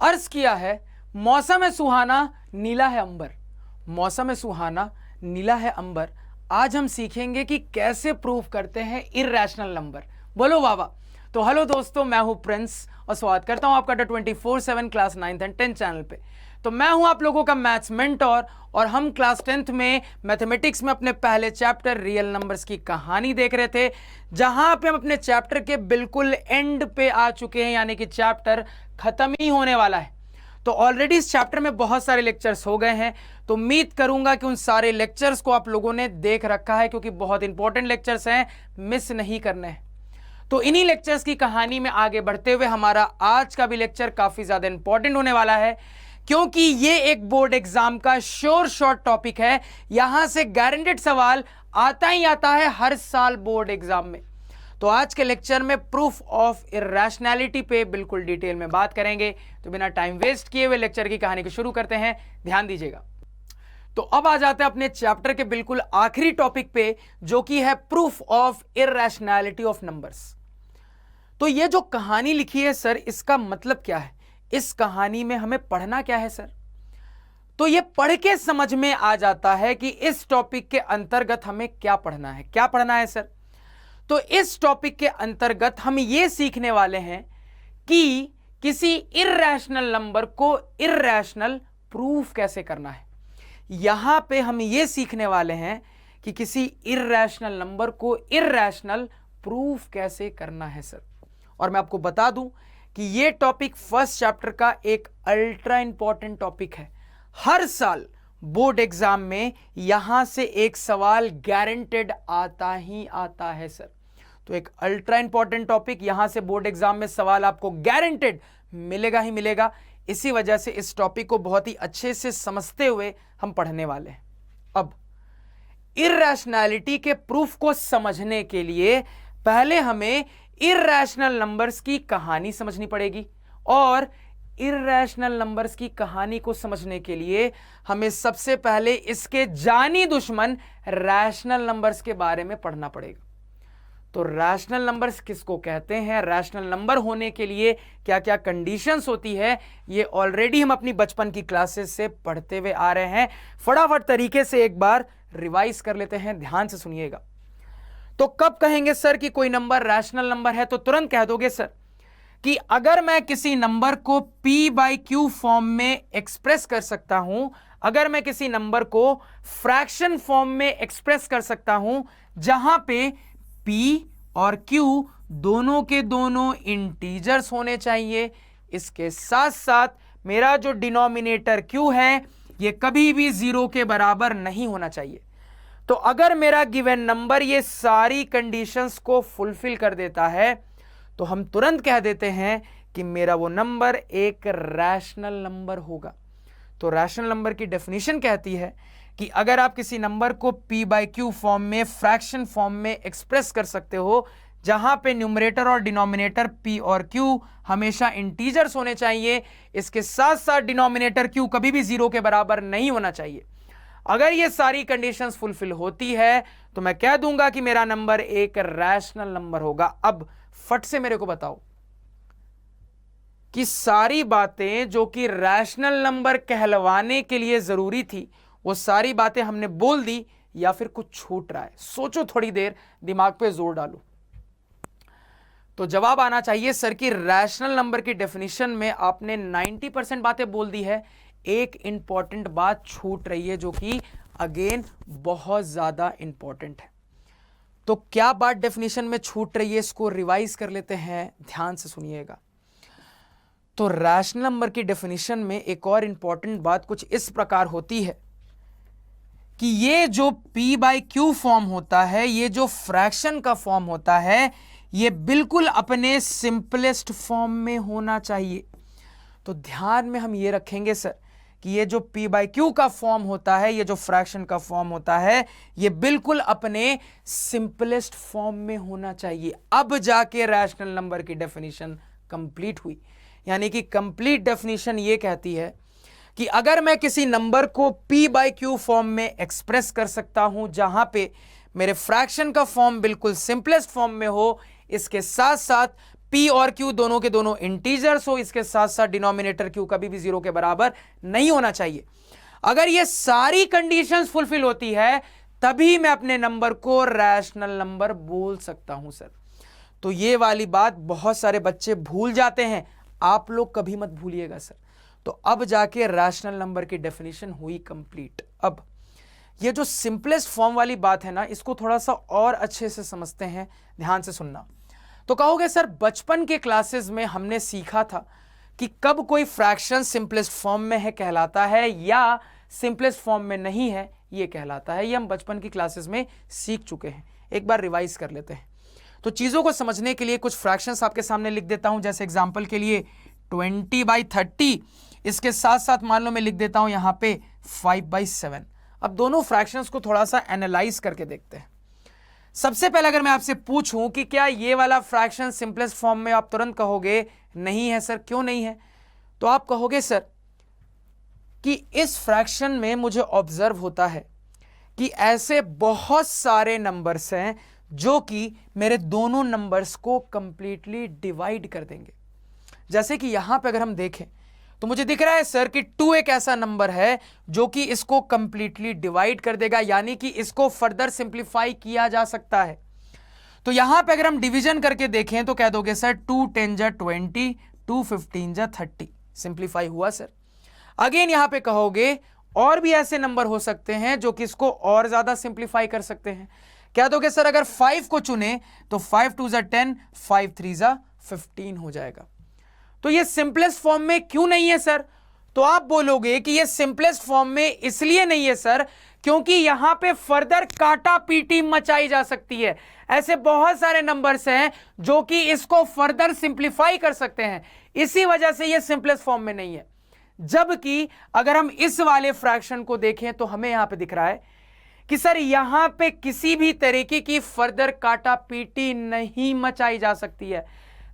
अर्ज किया है मौसम है सुहाना नीला है अंबर। मौसम है सुहाना नीला है अंबर। आज हम सीखेंगे कि कैसे प्रूव करते हैं इर्रेशनल नंबर। बोलो बाबा। तो हेलो दोस्तों, मैं हूं प्रिंस और स्वागत करता हूं आपका 24/7 class 9th and 10th channel पे। तो मैं हूं आप लोगों का मैथ्स मेंटोर और हम क्लास 10th में मैथमेटिक्स में अपने पहले चैप्टर रियल नंबर्स की कहानी देख रहे थे, जहां पे हम अपने चैप्टर के बिल्कुल एंड पे आ चुके हैं, यानी कि चैप्टर खत्म ही होने वाला है। तो ऑलरेडी इस चैप्टर में बहुत सारे लेक्चर्स हो गए हैं, तो उम्मीद करूंगा कि उन सारे लेक्चर्स को आप लोगों ने देख रखा है, क्योंकि बहुत इंपॉर्टेंट लेक्चर्स हैं, मिस नहीं करने हैं। तो इन्हीं लेक्चर्स की कहानी में आगे बढ़ते हुए हमारा आज का भी लेक्चर काफी ज्यादा इंपॉर्टेंट होने वाला है, क्योंकि ये एक बोर्ड एग्जाम का श्योर शॉर्ट टॉपिक है। यहां से गारंटेड सवाल आता ही आता है हर साल बोर्ड एग्जाम में। तो आज के लेक्चर में प्रूफ ऑफ इर्रेशनैलिटी पे बिल्कुल डिटेल में बात करेंगे। तो बिना टाइम वेस्ट किए हुए लेक्चर की कहानी को शुरू करते हैं, ध्यान दीजिएगा। तो अब आ जाते हैं अपने चैप्टर के बिल्कुल आखिरी टॉपिक पे, जो कि है proof of irrationality of numbers. तो ये जो कहानी लिखी है सर, इसका मतलब क्या है? इस कहानी में हमें पढ़ना क्या है सर? तो ये पढ़ के समझ में आ जाता है कि इस टॉपिक के अंतर्गत हमें क्या पढ़ना है। क्या पढ़ना है सर? तो इस टॉपिक के अंतर्गत हम ये सीखने वाले हैं कि किसी इर्रेशनल नंबर को इर्रेशनल प्रूफ कैसे करना है। यहां पे हम ये सीखने वाले हैं कि किसी इर्रेशनल नंबर को इर्रेशनल प्रूफ कैसे करना है सर। और मैं आपको बता दूं कि ये टॉपिक फर्स्ट चैप्टर का एक अल्ट्रा इंपॉर्टेंट टॉपिक है। हर साल बोर्ड एग्जाम में यहां से एक सवाल गारंटेड आता ही आता है सर। तो एक अल्ट्रा इंपॉर्टेंट टॉपिक, यहां से बोर्ड एग्जाम में सवाल आपको गारंटेड मिलेगा ही मिलेगा। इसी वजह से इस टॉपिक को बहुत ही अच्छे से समझते हुए हम पढ़ने वाले हैं। अब इर्रेशनैलिटी के प्रूफ को समझने के लिए पहले हमें इर्रेशनल नंबर्स की कहानी समझनी पड़ेगी, और इर्रेशनल नंबर्स की कहानी को समझने के लिए हमें सबसे पहले इसके जानी दुश्मन रैशनल नंबर्स के बारे में पढ़ना पड़ेगा। तो रैशनल नंबर्स किसको कहते हैं, रैशनल नंबर होने के लिए क्या क्या कंडीशंस होती है, ये ऑलरेडी हम अपनी बचपन की क्लासेस से पढ़ते हुए आ रहे हैं। फटाफट तरीके से एक बार रिवाइज कर लेते हैं, ध्यान से सुनिएगा। तो कब कहेंगे सर कि कोई नंबर रैशनल नंबर है? तो तुरंत कह दोगे सर कि अगर मैं किसी नंबर को p/q फॉर्म में एक्सप्रेस कर सकता हूं, अगर मैं किसी नंबर को फ्रैक्शन फॉर्म में एक्सप्रेस कर सकता हूं, जहां पे p और q दोनों के दोनों इंटीजर्स होने चाहिए, इसके साथ साथ मेरा जो डिनोमिनेटर q है ये कभी भी 0 के बराबर नहीं होना चाहिए। तो अगर मेरा गिवन नंबर ये सारी कंडीशंस को फुलफिल कर देता है, तो हम तुरंत कह देते हैं कि मेरा वो नंबर एक रैशनल नंबर होगा। तो रैशनल नंबर की डेफिनेशन कहती है कि अगर आप किसी नंबर को p/q फॉर्म में फ्रैक्शन फॉर्म में एक्सप्रेस कर सकते हो, जहां पे न्यूमरेटर और डिनोमिनेटर p और q हमेशा इंटीजर्स होने चाहिए, इसके साथ साथ डिनोमिनेटर q कभी भी 0 के बराबर नहीं होना चाहिए। अगर ये सारी कंडीशंस फुलफिल होती है तो मैं कह दूंगा कि मेरा नंबर एक रैशनल नंबर होगा। अब फट से मेरे को बताओ कि सारी बातें जो कि रैशनल नंबर कहलवाने के लिए जरूरी थी, वो सारी बातें हमने बोल दी या फिर कुछ छूट रहा है? सोचो थोड़ी देर, दिमाग पे जोर डालो। तो जवाब आना चाहिए सर कि रैशनल नंबर की डेफिनेशन में आपने 90% बातें बोल दी है, एक इंपॉर्टेंट बात छूट रही है, जो कि अगेन बहुत ज्यादा इंपॉर्टेंट है। तो क्या बात डेफिनेशन में छूट रही है, इसको रिवाइज कर लेते हैं, ध्यान से सुनिएगा। तो रैशनल नंबर की डेफिनेशन में एक और इंपॉर्टेंट बात कुछ इस प्रकार होती है कि ये जो p/q फॉर्म होता है, ये जो फ्रैक्शन का फॉर्म होता है, ये बिल्कुल अपने सिंपलेस्ट फॉर्म में होना चाहिए। तो ध्यान में हम ये रखेंगे सर कि ये जो p/q का फॉर्म होता है, ये जो फ्रैक्शन का फॉर्म होता है, ये बिल्कुल अपने सिंपलेस्ट फॉर्म में होना चाहिए। अब जाके रैशनल नंबर की डेफिनेशन कंप्लीट हुई, यानी कि कंप्लीट डेफिनेशन ये कहती है कि अगर मैं किसी नंबर को p/q फॉर्म में एक्सप्रेस कर सकता हूं, जहां पे मेरे फ्रैक्शन का फॉर्म बिल्कुल सिंपलेस्ट फॉर्म में हो, इसके साथ साथ p और q दोनों के दोनों इंटीजर्स हो, इसके साथ साथ डिनोमिनेटर q कभी भी 0 के बराबर नहीं होना चाहिए। अगर ये सारी कंडीशंस फुलफिल होती है तभी मैं अपने नंबर को रैशनल नंबर बोल सकता हूं सर। तो ये वाली बात बहुत सारे बच्चे भूल जाते हैं, आप लोग कभी मत भूलिएगा सर। तो अब जाके रैशनल नंबर की डेफिनेशन हुई कंप्लीट। अब ये जो सिंपलेस्ट फॉर्म वाली बात है ना, इसको थोड़ा सा और अच्छे से समझते हैं, ध्यान से सुनना। तो कहोगे सर बचपन के क्लासेस में हमने सीखा था कि कब कोई फ्रैक्शन सिंपलेस्ट फॉर्म में है कहलाता है या सिंपलेस्ट फॉर्म में नहीं है ये कहलाता है। ये हम बचपन की क्लासेस में सीख चुके हैं, एक बार रिवाइज कर लेते हैं। तो चीज़ों को समझने के लिए कुछ फ्रैक्शंस आपके सामने लिख देता हूं, जैसे एग्जांपल के लिए 20/30, इसके साथ साथ मान लो मैं लिख देता हूं यहां पे 5/7। अब दोनों फ्रैक्शंस को थोड़ा सा एनालाइज करके देखते हैं। सबसे पहले अगर मैं आपसे पूछूं कि क्या ये वाला फ्रैक्शन सिंपलेस्ट फॉर्म में, आप तुरंत कहोगे नहीं है सर। क्यों नहीं है? तो आप कहोगे सर कि इस फ्रैक्शन में मुझे ऑब्जर्व होता है कि ऐसे बहुत सारे नंबर्स हैं जो कि मेरे दोनों नंबर्स को कंप्लीटली डिवाइड कर देंगे। जैसे कि यहां पे अगर हम देखें तो मुझे दिख रहा है सर कि 2 एक ऐसा नंबर है जो कि इसको कंप्लीटली डिवाइड कर देगा, यानी कि इसको फर्दर सिंप्लीफाई किया जा सकता है। तो यहां पे अगर हम डिवीजन करके देखें तो कह दोगे सर 2 10 जा 20, 2 15 जा 30, सिंप्लीफाई हुआ सर। अगेन यहां पे कहोगे और भी ऐसे नंबर हो सकते हैं जो कि इसको और ज्यादा सिंप्लीफाई कर सकते हैं। क्या दोगे सर अगर 5 को चुने तो 5 2 जा 10, 5 3 जा 15 हो जाएगा। तो ये सिंपलेस्ट फॉर्म में क्यों नहीं है सर? तो आप बोलोगे कि ये सिंपलेस्ट फॉर्म में इसलिए नहीं है सर क्योंकि यहां पे फर्दर काटा पीटी मचाई जा सकती है। ऐसे बहुत सारे नंबर्स हैं जो कि इसको फर्दर सिंप्लीफाई कर सकते हैं, इसी वजह से ये सिंपलेस्ट फॉर्म में नहीं है। जबकि अगर हम इस वाले फ्रैक्शन को देखें तो हमें यहां पे दिख रहा है कि सर यहां पे किसी भी तरीके की फर्दर काटा पीटी नहीं मचाई जा सकती है।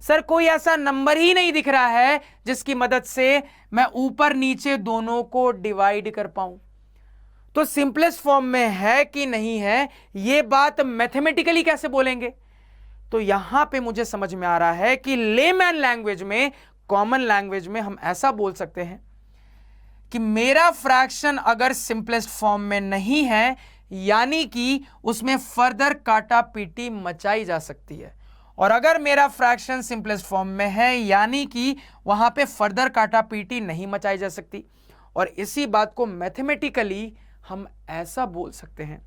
सर कोई ऐसा नंबर ही नहीं दिख रहा है जिसकी मदद से मैं ऊपर नीचे दोनों को डिवाइड कर पाऊं। तो सिंपलेस्ट फॉर्म में है कि नहीं है यह बात मैथमेटिकली कैसे बोलेंगे? तो यहां पे मुझे समझ में आ रहा है कि लेमैन लैंग्वेज में, कॉमन लैंग्वेज में हम ऐसा बोल सकते हैं कि मेरा फ्रैक्शन अगर सिंपलेस्ट फॉर्म में नहीं है यानी कि उसमें फर्दर काटा पीटी मचाई जा सकती है, और अगर मेरा फ्रैक्शन सिंपलेस्ट फॉर्म में है यानी कि वहां पे फर्दर काटा पीटी नहीं मचाई जा सकती। और इसी बात को मैथमेटिकली हम ऐसा बोल सकते हैं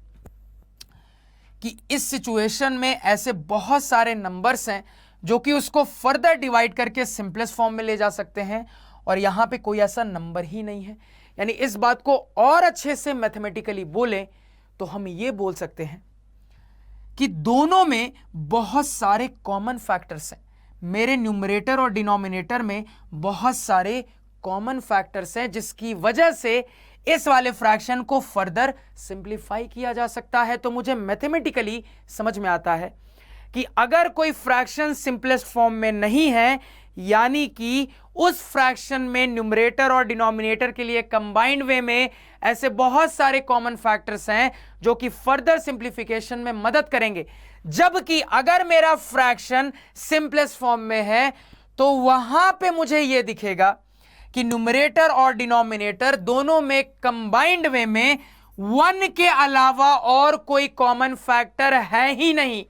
कि इस सिचुएशन में ऐसे बहुत सारे नंबर्स हैं जो कि उसको फर्दर डिवाइड करके सिंपलेस्ट फॉर्म में ले जा सकते हैं, और यहां पे कोई ऐसा नंबर ही नहीं है। यानी इस बात को और अच्छे से मैथमेटिकली बोले तो हम ये बोल सकते हैं कि दोनों में बहुत सारे कॉमन फैक्टर्स हैं। मेरे न्यूमरेटर और डिनोमिनेटर में बहुत सारे कॉमन फैक्टर्स हैं जिसकी वजह से इस वाले फ्रैक्शन को फर्दर सिंप्लीफाई किया जा सकता है। तो मुझे मैथमेटिकली समझ में आता है कि अगर कोई फ्रैक्शन सिंपलेस्ट फॉर्म में नहीं है यानी कि उस फ्रैक्शन में न्यूमरेटर और डिनोमिनेटर के लिए कंबाइंड वे में ऐसे बहुत सारे कॉमन फैक्टर्स हैं जो कि फर्दर सिंप्लीफिकेशन में मदद करेंगे। जबकि अगर मेरा फ्रैक्शन सिंपलेस्ट फॉर्म में है तो वहां पे मुझे यह दिखेगा कि न्यूमरेटर और डिनोमिनेटर दोनों में कंबाइंड वे में 1 के अलावा और कोई कॉमन फैक्टर है ही नहीं।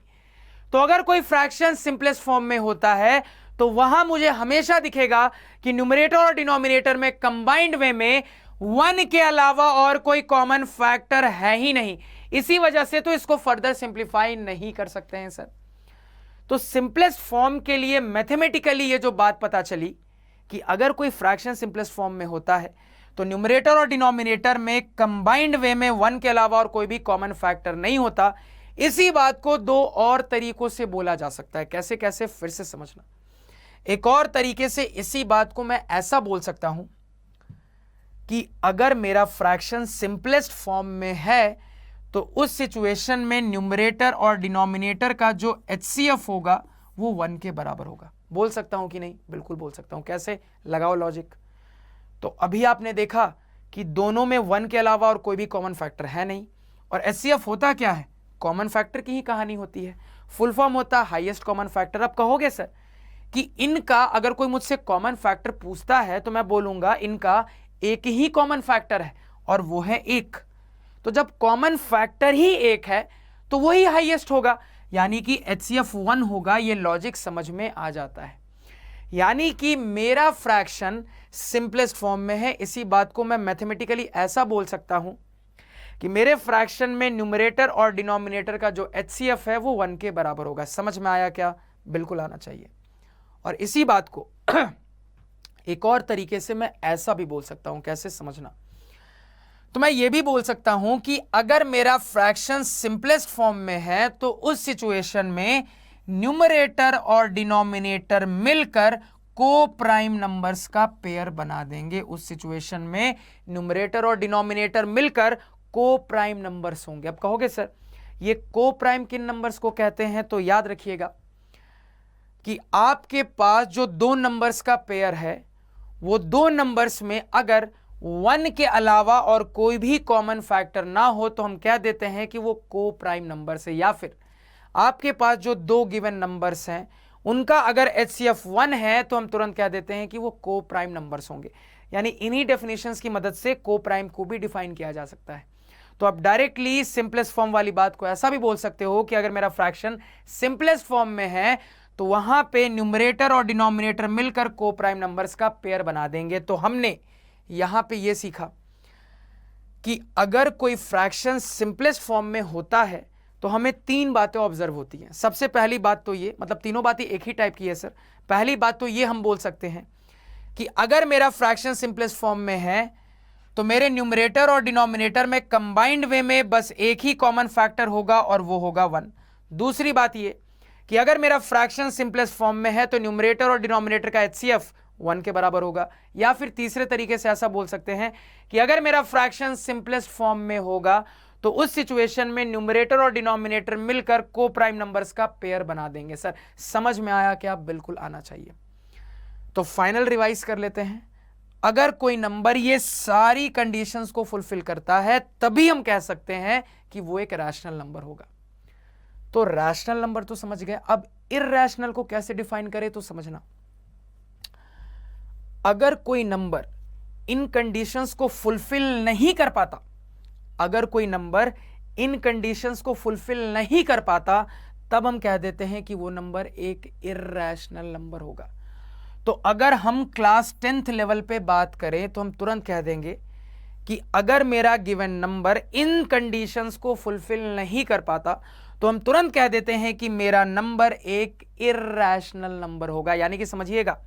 तो अगर कोई फ्रैक्शन सिंपलेस्ट फॉर्म में होता है तो वहां मुझे हमेशा दिखेगा कि न्यूमरेटर और डिनोमिनेटर में कंबाइंड वे में 1 के अलावा और कोई कॉमन फैक्टर है ही नहीं। इसी वजह से तो इसको फर्दर सिंप्लीफाई नहीं कर सकते हैं सर। तो सिंपलेस्ट फॉर्म के लिए मैथमेटिकली ये जो बात पता चली कि अगर कोई फ्रैक्शन सिंपलेस्ट फॉर्म में होता है तो न्यूमरेटर और डिनोमिनेटर में कंबाइंड वे में 1 के अलावा और कोई भी कॉमन फैक्टर नहीं होता। इसी बात को 2 और तरीकों से बोला जा सकता है। कैसे कैसे, फिर से समझना। एक और तरीके से इसी बात को मैं ऐसा बोल सकता हूं कि अगर मेरा फ्रैक्शन सिंपलेस्ट फॉर्म में है तो उस सिचुएशन में न्यूमरेटर और डिनोमिनेटर का जो एचसीएफ होगा वो 1 के बराबर होगा। बोल सकता हूं कि नहीं? बिल्कुल बोल सकता हूं। कैसे? लगाओ लॉजिक। तो अभी आपने देखा कि दोनों में 1 के अलावा और कोई भी कॉमन फैक्टर है नहीं, और एचसीएफ होता क्या है? कॉमन फैक्टर की ही कहानी होती है। फुल फॉर्म होता है हाईएस्ट कॉमन फैक्टर। अब कहोगे सर कि इनका अगर कोई मुझसे कॉमन फैक्टर पूछता है तो मैं बोलूंगा इनका एक ही कॉमन फैक्टर है और वो है 1। तो जब कॉमन फैक्टर ही 1 है तो वही हाईएस्ट होगा, यानी कि HCF 1 होगा। ये लॉजिक समझ में आ जाता है, यानी कि मेरा फ्रैक्शन सिंपलेस्ट फॉर्म में है। इसी बात को मैं मैथमेटिकली ऐसा बोल सकता हूं कि मेरे फ्रैक्शन में न्यूमरेटर और डिनोमिनेटर का जो HCF है वो 1 के बराबर होगा। समझ में आया क्या? बिल्कुल आना चाहिए। और इसी बात को एक और तरीके से मैं ऐसा भी बोल सकता हूं, कैसे समझना, तो मैं ये भी बोल सकता हूं कि अगर मेरा फ्रैक्शन सिंपलेस्ट फॉर्म में है तो उस सिचुएशन में न्यूमरेटर और डिनोमिनेटर मिलकर को प्राइम नंबर्स का पेयर बना देंगे। उस सिचुएशन में न्यूमरेटर और डिनोमिनेटर मिलकर को प्राइम नंबर्स होंगे। अब कहोगे सर ये को प्राइम किन नंबर्स को कहते हैं, तो याद रखिएगा कि आपके पास जो दो नंबर्स का पेयर है वो दो नंबर्स में अगर 1 के अलावा और कोई भी कॉमन फैक्टर ना हो तो हम कह देते हैं कि वो को प्राइम नंबर्स है। या फिर आपके पास जो दो गिवन नंबर्स हैं उनका अगर HCF 1 है तो हम तुरंत कह देते हैं कि वो को प्राइम नंबर्स होंगे। यानी इन्हीं डेफिनेशंस की मदद से को प्राइम को भी डिफाइन किया जा सकता है। तो आप डायरेक्टली सिंपलेस्ट फॉर्म वाली बात को ऐसा भी बोल सकते हो कि अगर मेरा फ्रैक्शन सिंपलेस्ट फॉर्म में है तो वहां पे न्यूमरेटर और डिनोमिनेटर मिलकर को प्राइम नंबर्स का पेयर बना देंगे। तो हमने यहां पे ये सीखा कि अगर कोई फ्रैक्शन सिंपलेस्ट फॉर्म में होता है तो हमें 3 बातें ऑब्जर्व होती हैं। सबसे पहली बात तो ये, मतलब तीनों बातें एक ही टाइप की है सर। पहली बात तो ये हम बोल सकते हैं कि अगर मेरा फ्रैक्शन सिंपलेस्ट फॉर्म में है तो मेरे न्यूमरेटर और डिनोमिनेटर में कंबाइंड वे में बस एक ही कॉमन फैक्टर होगा और वो होगा 1। दूसरी बात ये कि अगर मेरा फ्रैक्शन सिंपलेस्ट फॉर्म में है तो न्यूमरेटर और डिनोमिनेटर का HCF 1 के बराबर होगा। या फिर तीसरे तरीके से ऐसा बोल सकते हैं कि अगर मेरा फ्रैक्शन सिंपलेस्ट फॉर्म में होगा तो उस सिचुएशन में न्यूमरेटर और डिनोमिनेटर मिलकर को प्राइम नंबर्स का पेयर बना देंगे। सर समझ में आया क्या? बिल्कुल आना चाहिए। तो फाइनल रिवाइज कर लेते हैं। अगर कोई नंबर ये सारी कंडीशंस को फुलफिल करता है तभी हम कह सकते हैं कि वो एक रैशनल नंबर होगा। तो रैशनल नंबर तो समझ गए, अब इररैशनल को कैसे डिफाइन करें तो समझना। अगर कोई नंबर इन कंडीशंस को फुलफिल नहीं कर पाता, अगर कोई नंबर इन कंडीशंस को फुलफिल नहीं कर पाता तब हम कह देते हैं कि वो नंबर एक इररैशनल नंबर होगा। तो अगर हम क्लास 10th लेवल पे बात करें तो हम तुरंत कह देंगे कि अगर मेरा गिवन नंबर इन कंडीशंस को फुलफिल नहीं कर पाता तो हम तुरंत कह देते हैं कि मेरा नंबर एक इररैशनल नंबर होगा। यानी कि समझिएगा,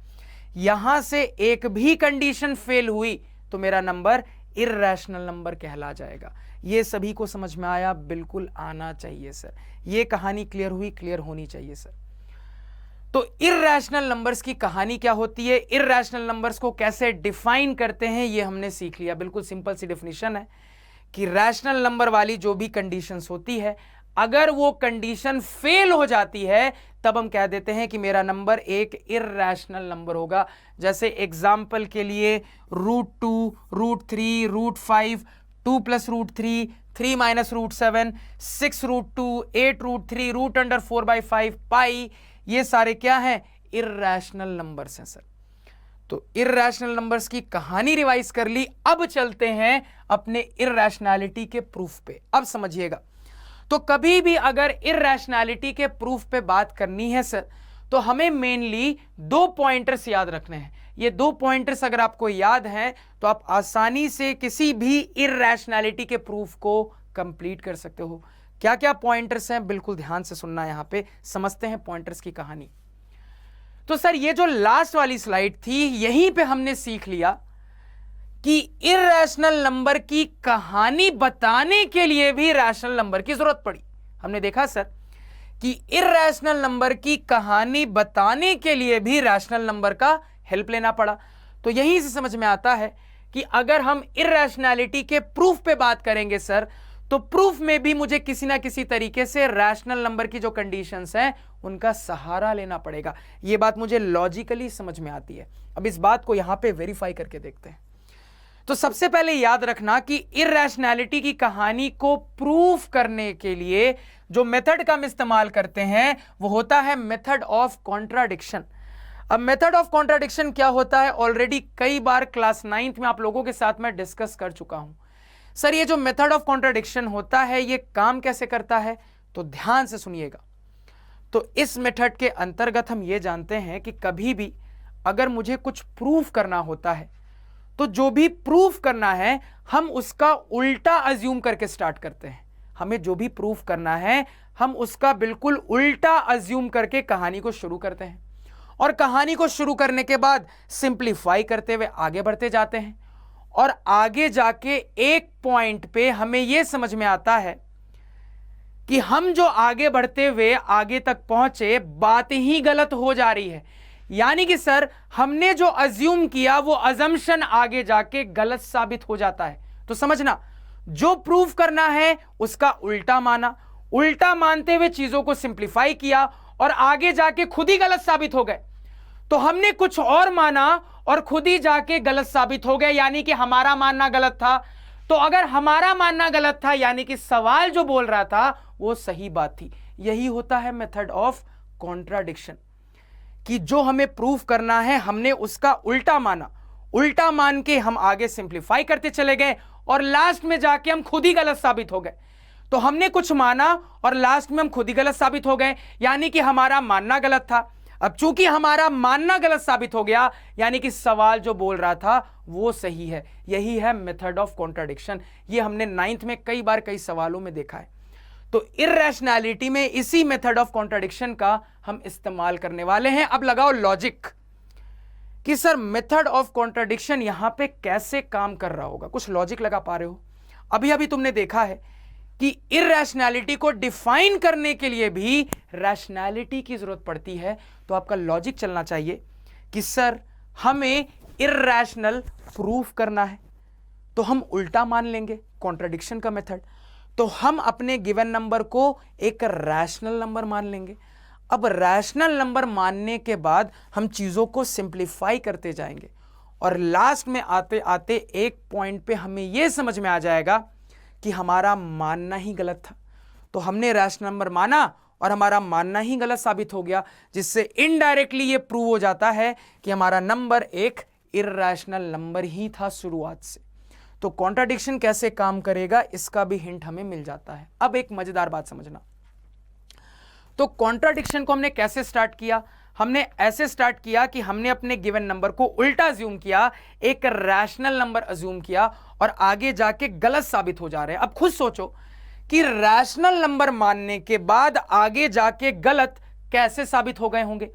यहां से एक भी कंडीशन फेल हुई तो मेरा नंबर इररैशनल नंबर कहला जाएगा। ये सभी को समझ में आया? बिल्कुल आना चाहिए सर। ये कहानी क्लियर हुई? क्लियर होनी चाहिए सर। तो इररैशनल नंबर्स की कहानी क्या होती है, इररैशनल नंबर्स को कैसे डिफाइन करते हैं, ये हमने सीख लिया। बिल्कुल सिंपल सी डेफिनेशन है कि रैशनल नंबर वाली जो भी कंडीशंस होती है अगर वो कंडीशन फेल हो जाती है तब हम कह देते हैं कि मेरा नंबर एक इररैशनल नंबर होगा। जैसे एग्जाम्पल के लिए √2, √3, √5, 2 + √3, 3 - √7, 6 √2, 8 √3, √4/5, पाई, ये सारे क्या हैं? इररैशनल नंबर्स हैं सर। तो इररैशनल नंबर्स की कहानी रिवाइज कर ली। अब चलते हैं अपने इररैशनैलिटी के प्रूफ पे। अब समझिएगा, तो कभी भी अगर इररैशनैलिटी के प्रूफ पे बात करनी है सर तो हमें मेनली 2 पॉइंटर्स याद रखने हैं। ये 2 पॉइंटर्स अगर आपको याद हैं तो आप आसानी से किसी भी इररैशनैलिटी के प्रूफ को कंप्लीट कर सकते हो। क्या क्या पॉइंटर्स हैं, बिल्कुल ध्यान से सुनना। यहां पे समझते हैं पॉइंटर्स की कहानी। तो सर ये जो लास्ट वाली स्लाइड थी यहीं पे हमने सीख लिया कि इररैशनल नंबर की कहानी बताने के लिए भी रैशनल नंबर की जरूरत पड़ी। हमने देखा सर कि इररैशनल नंबर की कहानी बताने के लिए भी रैशनल नंबर का हेल्प लेना पड़ा। तो यहीं से समझ में आता है कि अगर हम इररैशनैलिटी के प्रूफ पे बात करेंगे सर तो प्रूफ में भी मुझे किसी ना किसी तरीके से रैशनल नंबर की जो कंडीशंस हैं उनका सहारा लेना पड़ेगा। यह बात मुझे लॉजिकली समझ में आती है। अब इस बात को यहां पे वेरीफाई करके देखते हैं। तो सबसे पहले याद रखना कि इररैशनैलिटी की कहानी को प्रूफ करने के लिए जो मेथड का हम इस्तेमाल करते हैं वो होता है मेथड ऑफ कॉन्ट्राडिक्शन। अब मेथड ऑफ कॉन्ट्राडिक्शन क्या होता है, ऑलरेडी कई बार क्लास 9th में आप लोगों के साथ मैं डिस्कस कर चुका हूं। सर ये जो मेथड ऑफ कॉन्ट्राडिक्शन होता है ये काम कैसे करता है, तो ध्यान से सुनिएगा। तो इस मेथड के अंतर्गत हम ये जानते हैं कि कभी भी अगर मुझे कुछ प्रूफ करना होता है तो जो भी प्रूफ करना है हम उसका उल्टा अज्यूम करके स्टार्ट करते हैं। हमें जो भी प्रूफ करना है हम उसका बिल्कुल उल्टा अज्यूम करके कहानी को शुरू करते हैं, और कहानी को शुरू करने के बाद सिंप्लीफाई करते हुए आगे बढ़ते जाते हैं, और आगे जाके एक पॉइंट पे हमें यह समझ में आता है कि हम जो आगे बढ़ते हुए आगे तक पहुंचे बात ही गलत हो जा रही है। यानी कि सर हमने जो अज्यूम किया वो अजम्पशन आगे जाके गलत साबित हो जाता है। तो समझना, जो प्रूफ करना है उसका उल्टा माना, उल्टा मानते हुए चीजों को सिंप्लीफाई किया और आगे जाके खुद ही गलत साबित हो गए। तो हमने कुछ और माना और खुद ही जाके गलत साबित हो गए, यानी कि हमारा मानना गलत था। तो अगर हमारा मानना गलत था यानी कि सवाल जो बोल रहा था वो सही बात थी। यही होता है मेथड ऑफ कॉन्ट्राडिक्शन, कि जो हमें प्रूफ करना है हमने उसका उल्टा माना, उल्टा मान के हम आगे सिंप्लीफाई करते चले गए और लास्ट में जाके हम खुद ही गलत साबित हो गए। तो हमने कुछ माना और लास्ट में हम खुद ही गलत साबित हो गए, यानी कि हमारा मानना गलत था। अब चूंकि हमारा मानना गलत साबित हो गया यानी कि सवाल जो बोल रहा था वो सही है। यही है मेथड ऑफ कॉन्ट्राडिक्शन। ये हमने 9th में कई बार कई सवालों में देखा है। तो इर्रेशनैलिटी में इसी मेथड ऑफ कॉन्ट्राडिक्शन का हम इस्तेमाल करने वाले हैं। अब लगाओ लॉजिक कि सर मेथड ऑफ कॉन्ट्राडिक्शन यहां पे कैसे काम कर रहा होगा। कुछ लॉजिक लगा पा रहे हो? अभी अभी तुमने देखा है कि इर्रेशनैलिटी को डिफाइन करने के लिए भी रैशनैलिटी की जरूरत पड़ती है। तो आपका लॉजिक चलना चाहिए कि सर हमें इर्रेशनल प्रूफ करना है तो हम उल्टा मान लेंगे, कॉन्ट्राडिक्शन का मेथड। तो हम अपने गिवन नंबर को एक रैशनल नंबर मान लेंगे। अब रैशनल नंबर मानने के बाद हम चीजों को सिंप्लीफाई करते जाएंगे और लास्ट में आते आते एक पॉइंट पे हमें यह समझ में आ जाएगा कि हमारा मानना ही गलत था। तो हमने रैशनल नंबर माना और हमारा मानना ही गलत साबित हो गया, जिससे इनडायरेक्टली ये प्रूव हो जाता है कि हमारा नंबर एक इर्रेशनल नंबर ही था शुरुआत से। तो कॉन्ट्राडिक्शन कैसे काम करेगा इसका भी हिंट हमें मिल जाता है। अब एक मजेदार बात समझना, तो कॉन्ट्राडिक्शन को हमने कैसे स्टार्ट किया? हमने ऐसे स्टार्ट किया कि हमने अपने गिवन नंबर को उल्टा अज्यूम किया, एक रैशनल नंबर अज्यूम किया और आगे जाके गलत साबित हो जा रहे हैं। अब खुद सोचो कि रैशनल नंबर मानने के बाद आगे जाके गलत कैसे साबित हो गए होंगे।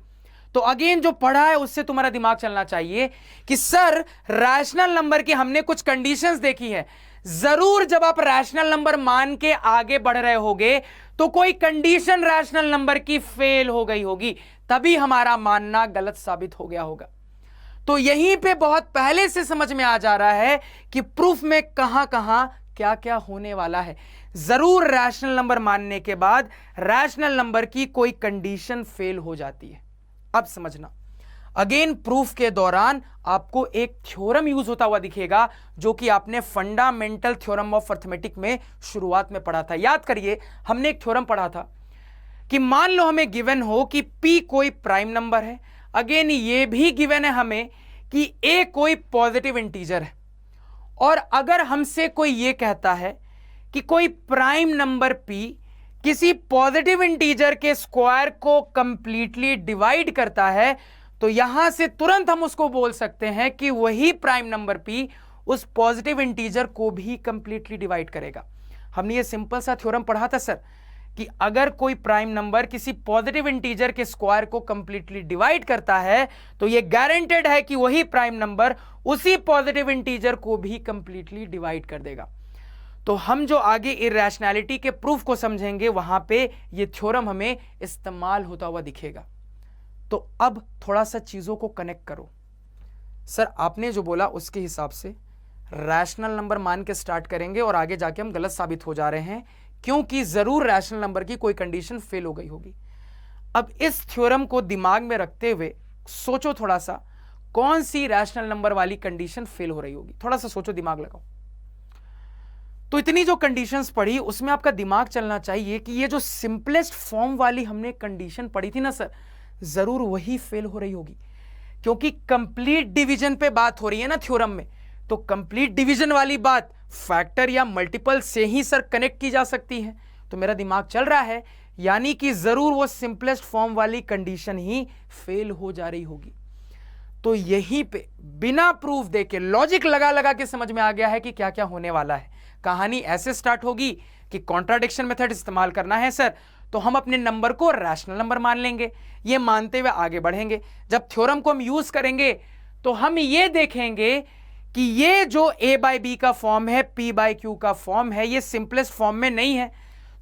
तो अगेन जो पढ़ा है उससे तुम्हारा दिमाग चलना चाहिए कि सर रैशनल नंबर की हमने कुछ कंडीशंस देखी है। जरूर जब आप रैशनल नंबर मान के आगे बढ़ रहे होगे तो कोई कंडीशन रैशनल नंबर की फेल हो गई होगी, तभी हमारा मानना गलत साबित हो गया होगा। तो यहीं पे बहुत पहले से समझ में आ जा रहा है कि प्रूफ में कहां कहां क्या क्या होने वाला है। जरूर रैशनल नंबर मानने के बाद रैशनल नंबर की कोई कंडीशन फेल हो जाती है। अब समझना, अगेन प्रूफ के दौरान आपको एक थ्योरम यूज होता हुआ दिखेगा जो कि आपने फंडामेंटल थ्योरम ऑफ अर्थमेटिक में शुरुआत में पढ़ा था। याद करिए, हमने एक थ्योरम पढ़ा था कि मान लो हमें गिवन हो कि p कोई प्राइम नंबर है। अगेन ये भी गिवन है हमें कि a कोई पॉजिटिव इंटीजर है, और अगर हमसे कोई ये कहता है कि कोई प्राइम नंबर p किसी पॉजिटिव इंटीजर के स्क्वायर को कंप्लीटली डिवाइड करता है, तो यहां से तुरंत हम उसको बोल सकते हैं कि वही प्राइम नंबर p उस पॉजिटिव इंटीजर को भी कंप्लीटली डिवाइड करेगा। हमने ये सिंपल सा थ्योरम पढ़ा था सर कि अगर कोई प्राइम नंबर किसी पॉजिटिव इंटीजर के स्क्वायर को कंप्लीटली डिवाइड करता है तो ये गारंटेड है कि वही प्राइम नंबर उसी पॉजिटिव इंटीजर को भी कंप्लीटली डिवाइड कर देगा। तो हम जो आगे इर्रेशनैलिटी के प्रूफ को समझेंगे वहां पे ये थ्योरम हमें इस्तेमाल होता हुआ दिखेगा। तो अब थोड़ा सा चीजों को कनेक्ट करो। सर आपने जो बोला उसके हिसाब से रैशनल नंबर मान के स्टार्ट करेंगे और आगे जाके हम गलत साबित हो जा रहे हैं, क्योंकि जरूर रैशनल नंबर की कोई कंडीशन फेल हो गई होगी। अब इस थ्योरम को दिमाग में रखते हुए सोचो थोड़ा सा, कौन सी रैशनल नंबर वाली कंडीशन फेल हो रही होगी। थोड़ा सा सोचो, दिमाग लगाओ। तो इतनी जो कंडीशंस पढ़ी उसमें आपका दिमाग चलना चाहिए कि ये जो सिंपलेस्ट फॉर्म वाली हमने कंडीशन पढ़ी थी ना सर, जरूर वही फेल हो रही होगी। क्योंकि कंप्लीट डिवीजन पे बात हो रही है ना थ्योरम में, तो कंप्लीट डिवीजन वाली बात फैक्टर या मल्टीपल से ही सर कनेक्ट की जा सकती है। तो मेरा दिमाग चल रहा है, यानी कि जरूर वो सिंपलेस्ट फॉर्म वाली कंडीशन ही फेल हो जा रही होगी। तो यहीं पे बिना प्रूफ देके लॉजिक लगा लगा के समझ में आ गया है कि क्या क्या होने वाला है। कहानी ऐसे स्टार्ट होगी कि कॉन्ट्राडिक्शन मेथड इस्तेमाल करना है सर, तो हम अपने नंबर को रैशनल नंबर मान लेंगे, ये मानते हुए आगे बढ़ेंगे। जब थ्योरम को हम यूज करेंगे तो हम ये देखेंगे कि ये जो a बाई बी का फॉर्म है, p बाई क्यू का फॉर्म है, ये सिंपलेस्ट फॉर्म में नहीं है।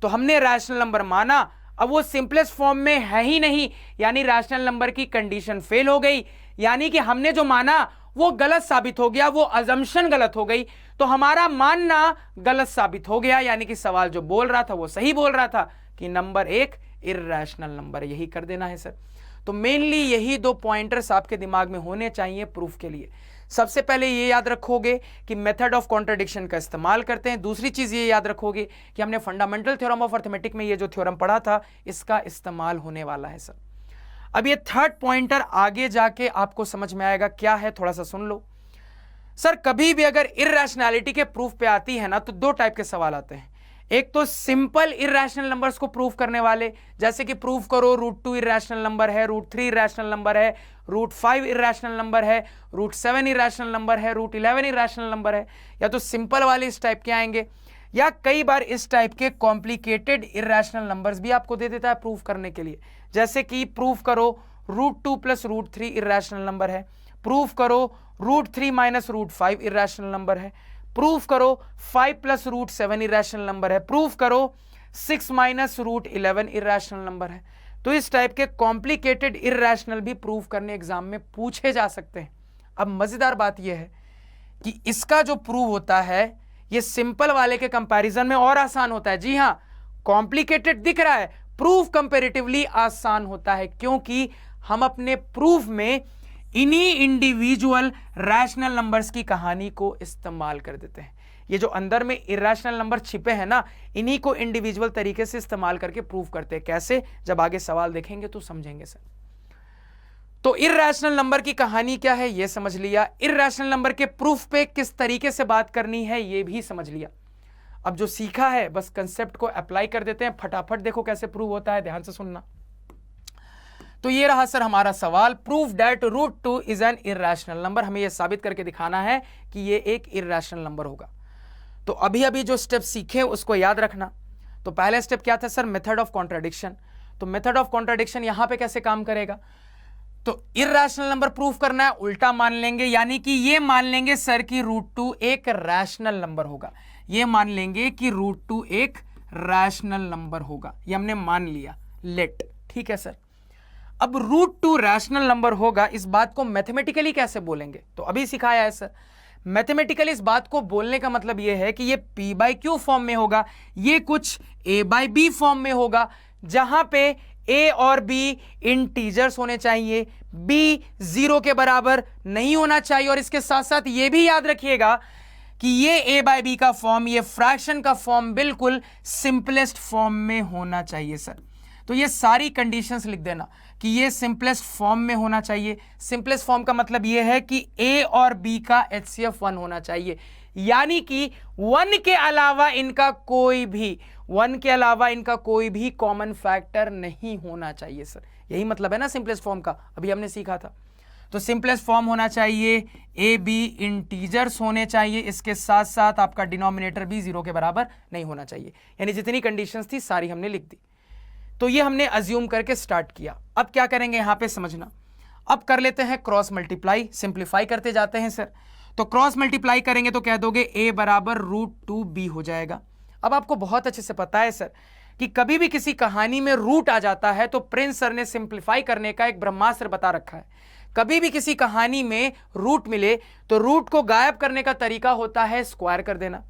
तो हमने रैशनल नंबर माना, अब वो सिंपलेस्ट फॉर्म में है ही नहीं, यानी रैशनल नंबर की कंडीशन फेल हो गई, यानी कि हमने जो माना वो गलत साबित हो गया, वो अजम्पशन गलत हो गई, तो हमारा मानना गलत साबित हो गया, यानी कि सवाल जो बोल रहा था वो सही बोल रहा था कि नंबर एक इर्रेशनल नंबर। यही कर देना है सर। तो मेनली यही दो पॉइंटर्स आपके दिमाग में होने चाहिए प्रूफ के लिए। सबसे पहले ये याद रखोगे कि मेथड ऑफ कॉन्ट्रडिक्शन का इस्तेमाल करते हैं। दूसरी चीज ये याद रखोगे कि हमने फंडामेंटल थ्योरम ऑफ अर्थमेटिक में ये जो थ्योरम पढ़ा था इसका इस्तेमाल होने वाला है सर। अब ये थर्ड पॉइंटर आगे जाके आपको समझ में आएगा क्या है, थोड़ा सा सुन लो सर। कभी भी अगर इर्रेशनैलिटी के प्रूफ पे आती है ना तो दो टाइप के सवाल आते हैं। एक तो सिंपल इर्रेशनल नंबर्स को प्रूफ करने वाले, जैसे कि प्रूफ करो √2 इर्रेशनल नंबर है, √3 इर्रेशनल नंबर है, √5 इर्रेशनल नंबर है, √7 इर्रेशनल नंबर है, √11 इर्रेशनल नंबर है। या तो सिंपल वाले इस टाइप के आएंगे, या कई बार इस टाइप के कॉम्प्लिकेटेड इर्रेशनल नंबर्स भी आपको दे देता है प्रूफ करने के लिए। जैसे कि प्रूफ करो √2 + √3 इर्रेशनल नंबर है, प्रूफ करो √3 - √5 इर्रेशनल नंबर है, प्रूफ करो 5 + √7 इर्रेशनल नंबर है, प्रूफ करो 6 - √11 इर्रेशनल नंबर है। तो इस टाइप के कॉम्प्लिकेटेड इर्रेशनल भी प्रूफ करने एग्जाम में पूछे जा सकते हैं। अब मजेदार बात यह है कि इसका जो प्रूफ होता है ये सिंपल वाले के कंपैरिजन में और आसान होता है। जी हां, कॉम्प्लिकेटेड दिख रहा है, प्रूफ कंपैरेटिवली आसान होता है, क्योंकि हम अपने प्रूफ में इन्हीं इंडिविजुअल रैशनल नंबर्स की कहानी को इस्तेमाल कर देते हैं। ये जो अंदर में इर्रेशनल नंबर छिपे हैं ना, इन्हीं को इंडिविजुअल तरीके से इस्तेमाल करके प्रूफ करते हैं। कैसे, जब आगे सवाल देखेंगे तो समझेंगे सर। तो इर्रेशनल नंबर की कहानी क्या है ये समझ लिया, इर्रेशनल नंबर के प्रूफ पे किस तरीके से बात करनी है ये भी समझ लिया। अब जो सीखा है बस कंसेप्ट को अप्लाई कर देते हैं फटाफट। देखो कैसे प्रूव होता है, ध्यान से सुनना। तो ये रहा सर हमारा सवाल, proof that √2 is an irrational number. हमें यह साबित करके दिखाना है कि ये एक इर्रेशनल नंबर होगा। तो अभी अभी जो स्टेप सीखे उसको याद रखना। तो पहला स्टेप क्या था सर, मेथड ऑफ कॉन्ट्राडिक्शन। तो मेथड ऑफ कॉन्ट्राडिक्शन यहां पे कैसे काम करेगा, तो इर्रेशनल नंबर प्रूफ करना है, उल्टा मान लेंगे, यानी कि ये मान लेंगे सर कि √2 एक रैशनल नंबर होगा। ये मान लेंगे कि √2 एक रैशनल नंबर होगा, ये हमने मान लिया, लेट, ठीक है सर। अब √2 रैशनल नंबर होगा, इस बात को मैथमेटिकली कैसे बोलेंगे, तो अभी सिखाया है सर। मैथमेटिकली इस बात को बोलने का मतलब यह है कि ये p/q फॉर्म में होगा, ये कुछ a/b फॉर्म में होगा, जहां पे a और b इंटीजर्स होने चाहिए, b 0 के बराबर नहीं होना चाहिए, और इसके साथ साथ ये भी याद रखिएगा कि ये a/b का फॉर्म, ये फ्रैक्शन का फॉर्म बिल्कुल सिंपलेस्ट फॉर्म में होना चाहिए सर। तो ये सारी कंडीशंस लिख देना कि ये सिंपलेस्ट फॉर्म में होना चाहिए। सिंपलेस्ट फॉर्म का मतलब ये है कि a और b का HCF 1 होना चाहिए, यानी कि 1 के अलावा इनका कोई भी कॉमन फैक्टर नहीं होना चाहिए सर। यही मतलब है ना सिंपलेस्ट फॉर्म का, अभी हमने सीखा था। तो सिंपलेस्ट फॉर्म होना चाहिए, a b इंटीजर्स होने चाहिए, इसके साथ साथ आपका डिनोमिनेटर भी 0 के बराबर नहीं होना चाहिए। यानी जितनी कंडीशंस थी सारी हमने लिख दी। तो ये हमने अज्यूम करके स्टार्ट किया। अब क्या करेंगे यहां पे समझना, अब कर लेते हैं क्रॉस मल्टीप्लाई, सिंप्लीफाई करते जाते हैं सर। तो क्रॉस मल्टीप्लाई करेंगे तो कह दोगे a बराबर √2b हो जाएगा। अब आपको बहुत अच्छे से पता है सर कि कभी भी किसी कहानी में रूट आ जाता है तो प्रिंस सर ने सिंप्लीफाई करने का एक ब्रह्मास्त्र बता रखा है। कभी भी किसी कहानी में रूट मिले तो रूट को गायब करने का तरीका होता है स्क्वायर कर देना।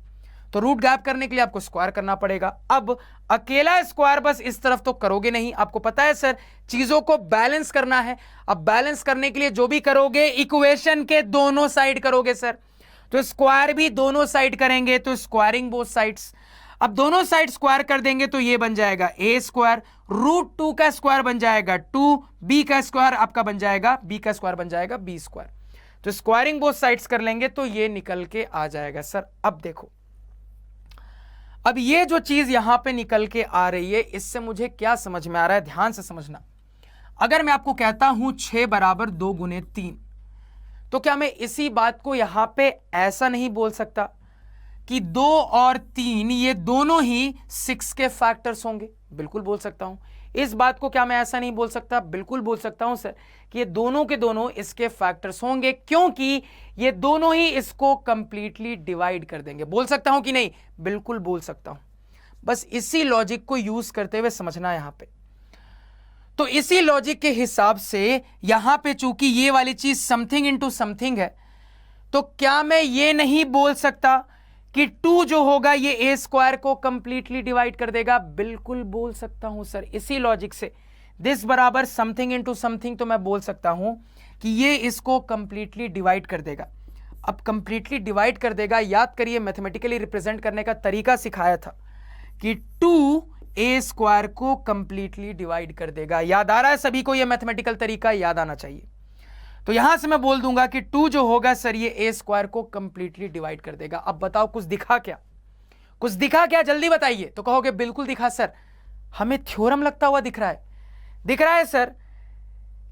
तो रूट गायब करने के लिए आपको स्क्वायर करना पड़ेगा। अब अकेला स्क्वायर बस इस तरफ तो करोगे नहीं, आपको पता है सर चीजों को बैलेंस करना है। अब बैलेंस करने के लिए जो भी करोगे इक्वेशन के दोनों साइड करोगे सर। तो स्क्वायर भी दोनों साइड करेंगे, तो स्क्वायरिंग बोथ साइड्स। अब दोनों साइड स्क्वायर कर देंगे तो ये बन जाएगा a स्क्वायर, √2 का स्क्वायर बन जाएगा 2, b का स्क्वायर आपका बन जाएगा, b का स्क्वायर बन जाएगा b स्क्वायर। तो स्क्वायरिंग बोथ साइड्स कर लेंगे तो ये निकल के आ जाएगा सर। अब देखो, अब ये जो चीज यहां पे निकल के आ रही है, इससे मुझे क्या समझ में आ रहा है, ध्यान से समझना। अगर मैं आपको कहता हूं 6 बराबर 2 गुने 3, तो क्या मैं इसी बात को यहां पे ऐसा नहीं बोल सकता कि 2 और 3 ये दोनों ही 6 के फैक्टर्स होंगे? बिल्कुल बोल सकता हूं। इस बात को क्या मैं ऐसा नहीं बोल सकता? बिल्कुल बोल सकता हूं सर कि ये दोनों के दोनों इसके फैक्टर्स होंगे, क्योंकि ये दोनों ही इसको कंप्लीटली डिवाइड कर देंगे। बोल सकता हूं कि नहीं? बिल्कुल बोल सकता हूं। बस इसी लॉजिक को यूज करते हुए समझना यहां पे। तो इसी लॉजिक के हिसाब से यहां पे चूंकि ये वाली चीज समथिंग इंटू समथिंग है, तो क्या मैं ये नहीं बोल सकता कि 2 जो होगा ये a स्क्वायर को कंप्लीटली डिवाइड कर देगा? बिल्कुल बोल सकता हूं सर। इसी लॉजिक से दिस बराबर समथिंग इंटू समथिंग, तो मैं बोल सकता हूं कि ये इसको कंप्लीटली डिवाइड कर देगा। अब कंप्लीटली डिवाइड कर देगा, याद करिए मैथमेटिकली रिप्रेजेंट करने का तरीका सिखाया था कि 2a स्क्वायर को कंप्लीटली डिवाइड कर देगा। याद आ रहा है सभी को? ये मैथमेटिकल तरीका याद आना चाहिए। तो यहां से मैं बोल दूंगा कि 2 जो होगा सर ये a स्क्वायर को कंप्लीटली डिवाइड कर देगा। अब बताओ कुछ दिखा क्या? कुछ दिखा क्या? जल्दी बताइए। तो कहोगे बिल्कुल दिखा सर, हमें थ्योरम लगता हुआ दिख रहा है। दिख रहा है सर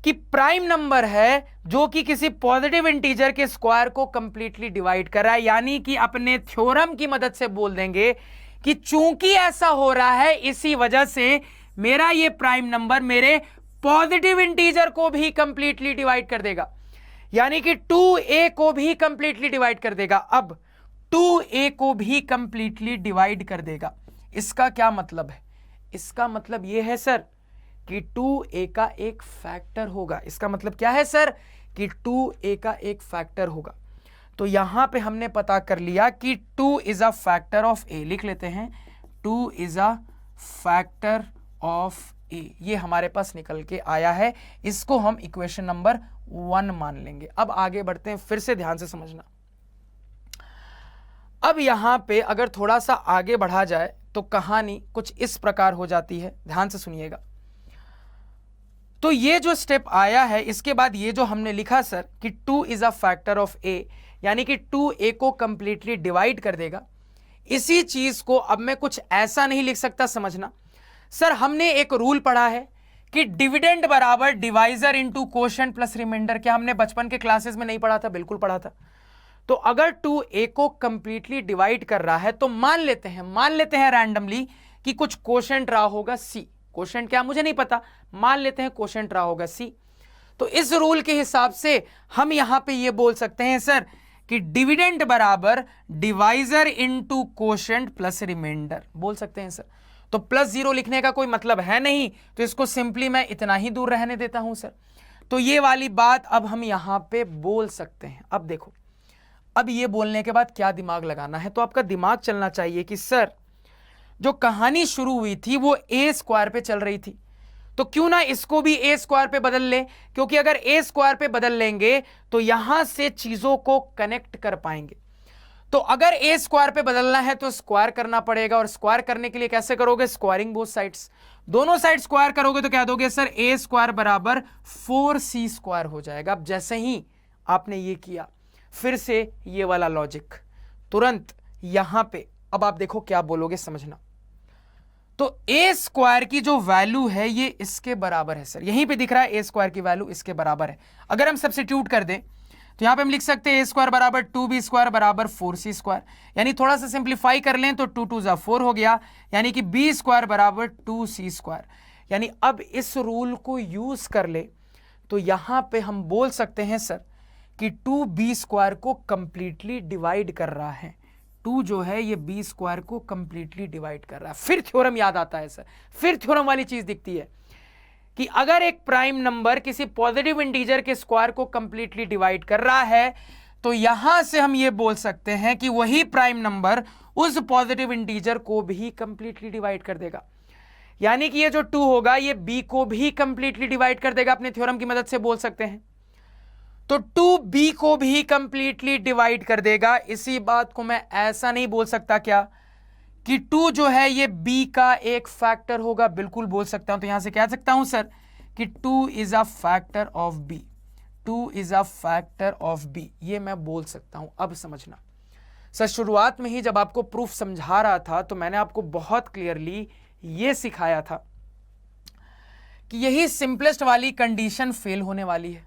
कि प्राइम नंबर है जो कि किसी पॉजिटिव इंटीजर के स्क्वायर को कंप्लीटली डिवाइड कर रहा है, यानी कि अपने थ्योरम की मदद से बोल देंगे कि चूंकि ऐसा हो रहा है, इसी वजह से मेरा ये प्राइम नंबर मेरे पॉजिटिव इंटीजर को भी कंप्लीटली डिवाइड कर देगा, यानी कि 2a को भी कंप्लीटली डिवाइड कर देगा। अब 2a को भी कंप्लीटली डिवाइड कर देगा, इसका क्या मतलब है? इसका मतलब यह है सर कि 2a का एक फैक्टर होगा। इसका मतलब क्या है सर? कि 2a का एक फैक्टर होगा। तो यहां पे हमने पता कर लिया कि 2 is a factor of a। लिख लेते हैं 2 is a factor of a। ये हमारे पास निकल के आया है। इसको हम इक्वेशन नंबर 1 मान लेंगे। अब आगे बढ़ते हैं, फिर से ध्यान से समझना। अब यहां पे अगर थोड़ा सा आगे बढ़ा जाए तो कहानी कुछ इस प्रकार हो जाती है, ध्यान से सुनिएगा। तो ये जो स्टेप आया है, इसके बाद ये जो हमने लिखा सर कि 2 is a factor of a, यानी कि 2a को कंप्लीटली डिवाइड कर देगा। इसी चीज को अब मैं कुछ ऐसा नहीं लिख सकता, समझना सर। हमने एक रूल पढ़ा है कि डिविडेंड बराबर divisor into quotient plus remainder. क्या हमने बचपन के क्लासेस में नहीं पढ़ा था? बिल्कुल पढ़ा था। तो अगर 2a को कंप्लीटली डिवाइड कर रहा है तो मान लेते हैं रैंडमली कि कुछ कोशेंट रहा होगा c। कोशेंट क्या मुझे नहीं पता, मान लेते हैं कोशेंट रहा होगा c। तो इस रूल के हिसाब से हम यहां पे ये बोल सकते हैं सर कि डिविडेंड बराबर divisor into quotient plus remainder, बोल सकते हैं सर। तो +0 लिखने का कोई मतलब है नहीं, तो इसको सिंपली मैं इतना ही दूर रहने देता हूं सर। तो ये वाली बात अब हम यहां पे बोल सकते हैं। अब देखो, अब ये बोलने के बाद क्या दिमाग लगाना है? तो आपका दिमाग चलना चाहिए कि सर जो कहानी शुरू हुई थी वो a स्क्वायर पे चल रही थी, तो क्यों ना इसको भी a स्क्वायर पे बदल ले, क्योंकि अगर a स्क्वायर पे बदल लेंगे तो यहां से चीजों को कनेक्ट कर पाएंगे। तो अगर a स्क्वायर पे बदलना है तो स्क्वायर करना पड़ेगा, और स्क्वायर करने के लिए कैसे करोगे? Squaring both sides. दोनों साइड स्क्वायर करोगे तो क्या दोगे सर? a स्क्वायर बराबर 4c स्क्वायर हो जाएगा। अब जैसे ही आपने ये किया, फिर से ये वाला लॉजिक तुरंत यहां पे, अब आप देखो क्या बोलोगे, समझना। तो a स्क्वायर की जो वैल्यू है ये इसके बराबर है सर, यहीं पे दिख रहा है a स्क्वायर की वैल्यू इसके बराबर है। अगर हम सब्स्टिट्यूट कर दें तो यहां पे हम लिख सकते हैं a स्क्वायर बराबर 2b स्क्वायर बराबर 4c स्क्वायर, यानी थोड़ा सा सिंप्लीफाई कर लें तो 2 2 4 हो गया, यानी कि b स्क्वायर बराबर 2c स्क्वायर। यानी अब इस रूल को यूज कर ले तो यहां पे हम बोल सकते हैं सर कि 2b स्क्वायर को कंप्लीटली डिवाइड कर रहा है। 2 जो है ये b स्क्वायर को कंप्लीटली डिवाइड कर रहा है। फिर थ्योरम याद आता है सर, फिर थ्योरम वाली चीज दिखती है कि अगर एक प्राइम नंबर किसी पॉजिटिव इंटीजर के स्क्वायर को कंप्लीटली डिवाइड कर रहा है तो यहां से हम ये बोल सकते हैं कि वही प्राइम नंबर उस पॉजिटिव इंटीजर को भी कंप्लीटली डिवाइड कर देगा, यानी कि ये जो 2 होगा ये b को भी कंप्लीटली डिवाइड कर देगा। अपने थ्योरम की मदद से बोल सकते हैं तो 2b को भी कंप्लीटली डिवाइड कर देगा। इसी बात को मैं ऐसा नहीं बोल सकता क्या कि 2 जो है ये b का एक फैक्टर होगा, बिल्कुल बोल सकता हूं। तो यहां से कह सकता हूं सर कि 2 is a factor of b, 2 is a factor of b, ये मैं बोल सकता हूं। अब समझना सर, शुरुआत में ही जब आपको प्रूफ समझा रहा था तो मैंने आपको बहुत क्लियरली ये सिखाया था कि यही सिंपलेस्ट वाली कंडीशन फेल होने वाली है।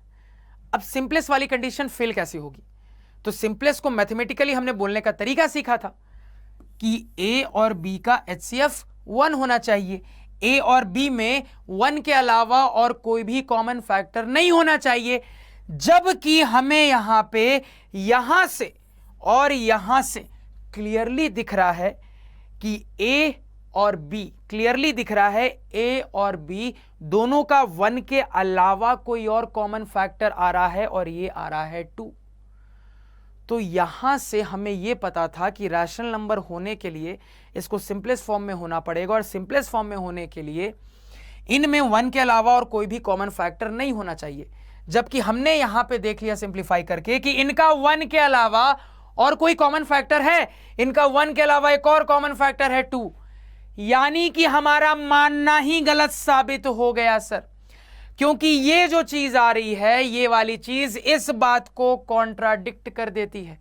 अब सिंपलेस्ट वाली कंडीशन फेल कैसे होगी? तो सिंपलेस्ट को मैथमेटिकली हमने बोलने का तरीका सीखा था कि ए और बी का HCF 1 होना चाहिए, ए और बी में 1 के अलावा और कोई भी कॉमन फैक्टर नहीं होना चाहिए, जबकि हमें यहां पे यहां से और यहां से क्लियरली दिख रहा है कि ए और बी, क्लियरली दिख रहा है ए और बी दोनों का 1 के अलावा कोई और कॉमन फैक्टर आ रहा है और ये आ रहा है 2। तो यहां से हमें यह पता था कि रैशनल नंबर होने के लिए इसको सिंपलेस्ट फॉर्म में होना पड़ेगा, और सिंपलेस्ट फॉर्म में होने के लिए इनमें 1 के अलावा और कोई भी कॉमन फैक्टर नहीं होना चाहिए। जबकि हमने यहां पे देख लिया सिंप्लीफाई करके कि इनका 1 के अलावा और कोई कॉमन फैक्टर है, इनका 1 के अलावा एक और कॉमन फैक्टर है 2, यानी कि हमारा मानना ही गलत साबित हो गया सर, क्योंकि ये जो चीज आ रही है, ये वाली चीज इस बात को कॉन्ट्राडिक्ट कर देती है,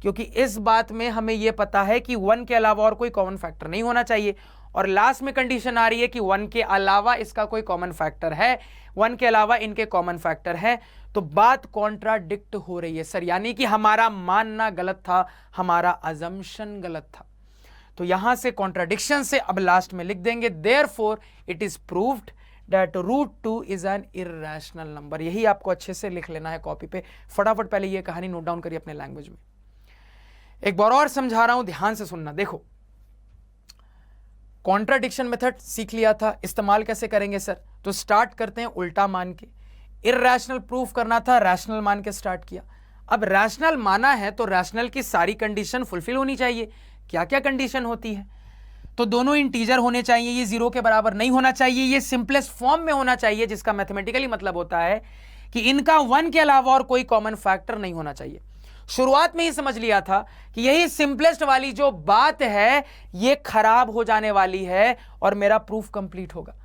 क्योंकि इस बात में हमें यह पता है कि 1 के अलावा और कोई कॉमन फैक्टर नहीं होना चाहिए, और लास्ट में कंडीशन आ रही है कि 1 के अलावा इसका कोई कॉमन फैक्टर है, 1 के अलावा इनके कॉमन फैक्टर है, तो बात कॉन्ट्राडिक्ट हो रही है सर, यानी कि हमारा मानना गलत था, हमारा अजम्पशन गलत था। तो यहां से कॉन्ट्राडिक्शन से अब लास्ट में लिख देंगे therefore it is proved that √2 is an irrational number. यही आपको अच्छे से लिख लेना है कॉपी पे, फटाफट पहले ये कहानी नोट डाउन करिए अपने लैंग्वेज में। एक बार और समझा रहा हूं, ध्यान से सुनना। देखो, कॉन्ट्राडिक्शन मेथड सीख लिया था, इस्तेमाल कैसे करेंगे सर? तो स्टार्ट करते हैं उल्टा मान के। इर्रेशनल प्रूफ करना था, रैशनल मान के स्टार्ट किया। अब रैशनल माना है तो रैशनल की सारी कंडीशन फुलफिल होनी चाहिए। क्या क्या कंडीशन होती है? तो दोनों इंटीजर होने चाहिए, ये 0 के बराबर नहीं होना चाहिए, ये सिंपलेस्ट फॉर्म में होना चाहिए, जिसका मैथमेटिकली मतलब होता है कि इनका 1 के अलावा और कोई कॉमन फैक्टर नहीं होना चाहिए। शुरुआत में ही समझ लिया था कि यही सिंपलेस्ट वाली जो बात है ये खराब हो जाने वाली है और मेरा प्रूफ कंप्लीट होगा।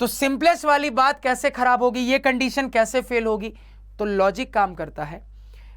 तो सिंपलेस्ट वाली बात कैसे खराब होगी, ये कंडीशन कैसे फेल होगी? तो लॉजिक काम करता है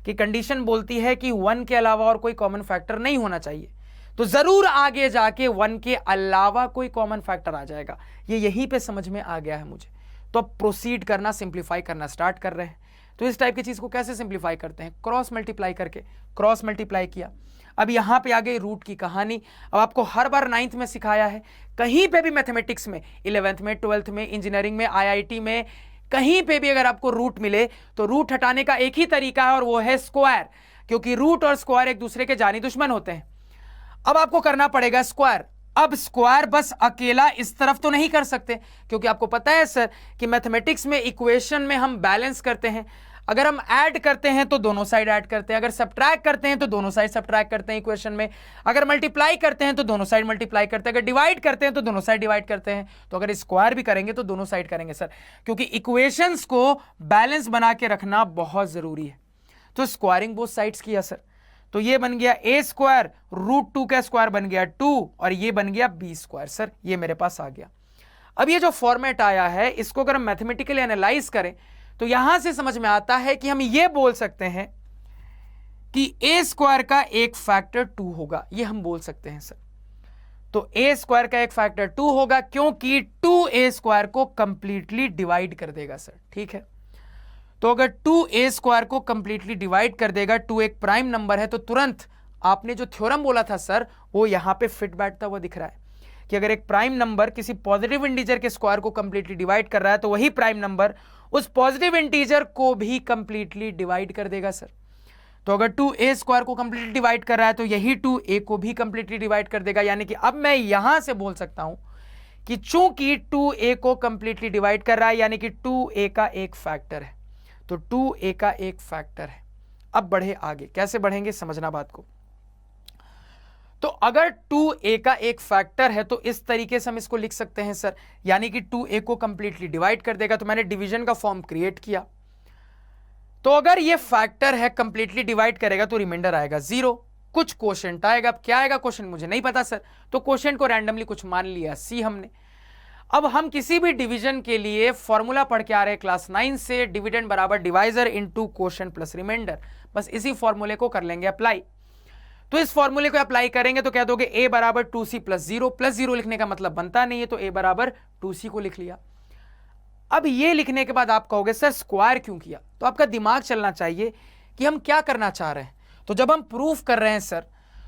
कि कंडीशन बोलती है कि 1 के अलावा और कोई कॉमन फैक्टर नहीं होना चाहिए, तो जरूर आगे जाके 1 के अलावा कोई कॉमन फैक्टर आ जाएगा। ये यहीं पे समझ में आ गया है मुझे। तो अब प्रोसीड करना, सिंप्लीफाई करना स्टार्ट कर रहे हैं। तो इस टाइप की चीज को कैसे सिंप्लीफाई करते हैं? क्रॉस मल्टीप्लाई करके। क्रॉस मल्टीप्लाई किया, अब यहां पे आ गई रूट की कहानी। अब आपको हर बार 9th में सिखाया है, कहीं पे भी मैथमेटिक्स में, 11th में, 12th में, इंजीनियरिंग में, IIT में, कहीं पे भी अगर आपको रूट मिले तो रूट हटाने का एक ही तरीका है और वो है स्क्वायर, क्योंकि रूट और स्क्वायर एक दूसरे के जानी दुश्मन होते हैं। अब आपको करना पड़ेगा स्क्वायर। अब स्क्वायर बस अकेला इस तरफ तो नहीं कर सकते, क्योंकि आपको पता है सर कि मैथमेटिक्स में इक्वेशन में हम बैलेंस करते हैं। अगर हम ऐड करते हैं तो दोनों साइड ऐड करते हैं, अगर सब्ट्रैक्ट करते हैं तो दोनों साइड सब्ट्रैक्ट करते हैं इक्वेशन में, अगर मल्टीप्लाई करते हैं तो दोनों साइड मल्टीप्लाई करते हैं, अगर डिवाइड करते हैं तो दोनों साइड डिवाइड करते हैं। तो अगर स्क्वायर भी करेंगे तो दोनों साइड करेंगे सर, क्योंकि इक्वेशंस को बैलेंस बना के रखना बहुत जरूरी है। तो स्क्वायरिंग बोथ साइड्स किया सर, तो ये बन गया a² √2 का स्क्वायर बन गया 2 और ये बन गया b²। सर ये मेरे पास आ गया। अब ये जो फॉर्मेट आया है इसको अगर हम मैथमेटिकली एनालाइज करें तो यहां से समझ में आता है कि हम ये बोल सकते हैं कि a² का एक फैक्टर 2 होगा, ये हम बोल सकते हैं सर। तो a² का एक फैक्टर 2 होगा क्योंकि 2a² को कंप्लीटली डिवाइड कर देगा सर, ठीक है। तो अगर 2a² को कंप्लीटली डिवाइड कर देगा, 2 एक प्राइम नंबर है, तो तुरंत आपने जो थ्योरम बोला था सर वो यहां पे फिट बैठता हुआ दिख रहा है कि अगर एक प्राइम नंबर किसी पॉजिटिव इंटीजर के स्क्वायर को कंप्लीटली डिवाइड कर रहा है तो वही प्राइम नंबर उस पॉजिटिव इंटीजर को भी कंप्लीटली डिवाइड कर देगा सर। तो अगर 2a² को कंप्लीटली डिवाइड कर रहा है तो यही 2a को भी कंप्लीटली डिवाइड कर देगा, यानी कि अब मैं यहां से बोल सकता हूं कि चूंकि 2a को कंप्लीटली डिवाइड कर रहा है यानी कि 2a का एक फैक्टर है, तो 2a का एक फैक्टर है। अब बढ़े आगे, कैसे बढ़ेंगे समझना बात को। तो अगर 2a का एक फैक्टर है तो इस तरीके से हम इसको लिख सकते हैं सर, यानी कि 2a को कंप्लीटली डिवाइड कर देगा। तो मैंने डिवीजन का फॉर्म क्रिएट किया, तो अगर ये फैक्टर है कंप्लीटली डिवाइड करेगा तो रिमाइंडर आएगा 0, कुछ क्वोशंट आएगा। अब क्या आएगा क्वोशंट मुझे नहीं पता सर, तो क्वोशंट को रैंडमली कुछ मान लिया सी हमने। अब हम किसी भी डिवीजन के लिए फॉर्मूला पढ़ के आ रहे हैं क्लास 9 से, डिविडेंड बराबर divisor into quotient plus remainder, बस इसी फॉर्मूले को कर लेंगे अप्लाई। तो इस फॉर्मूले को अप्लाई करेंगे तो कह दोगे a बराबर 2c प्लस 0 लिखने का मतलब बनता नहीं है, तो a बराबर 2c को लिख लिया। अब ये लिखने के बाद आप कहोगे सर स्क्वायर क्यों किया, तो आपका दिमाग चलना चाहिए कि हम क्या करना चाह रहे हैं। तो जब हम प्रूफ कर रहे हैं सर,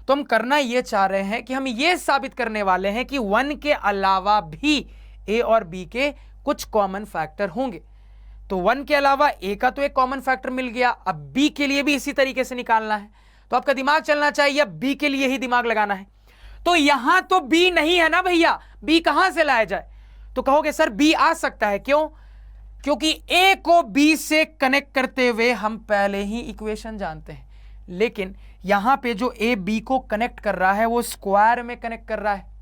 तो हम करना ये चाह रहे हैं कि हम ये साबित करने वाले हैं कि 1 के अलावा भी a और b के कुछ कॉमन फैक्टर होंगे। तो 1 के अलावा a का तो एक कॉमन फैक्टर मिल गया, अब b के लिए भी इसी तरीके से निकालना है। तो आपका दिमाग चलना चाहिए, अब b के लिए ही दिमाग लगाना है। तो यहां तो b नहीं है ना भैया, b कहां से लाया जाए, तो कहोगे सर b आ सकता है, क्यों, क्योंकि a को b से कनेक्ट करते हुए हम पहले ही इक्वेशन जानते हैं। लेकिन यहां पे जो a b को कनेक्ट कर रहा है वो स्क्वायर में कनेक्ट कर रहा है।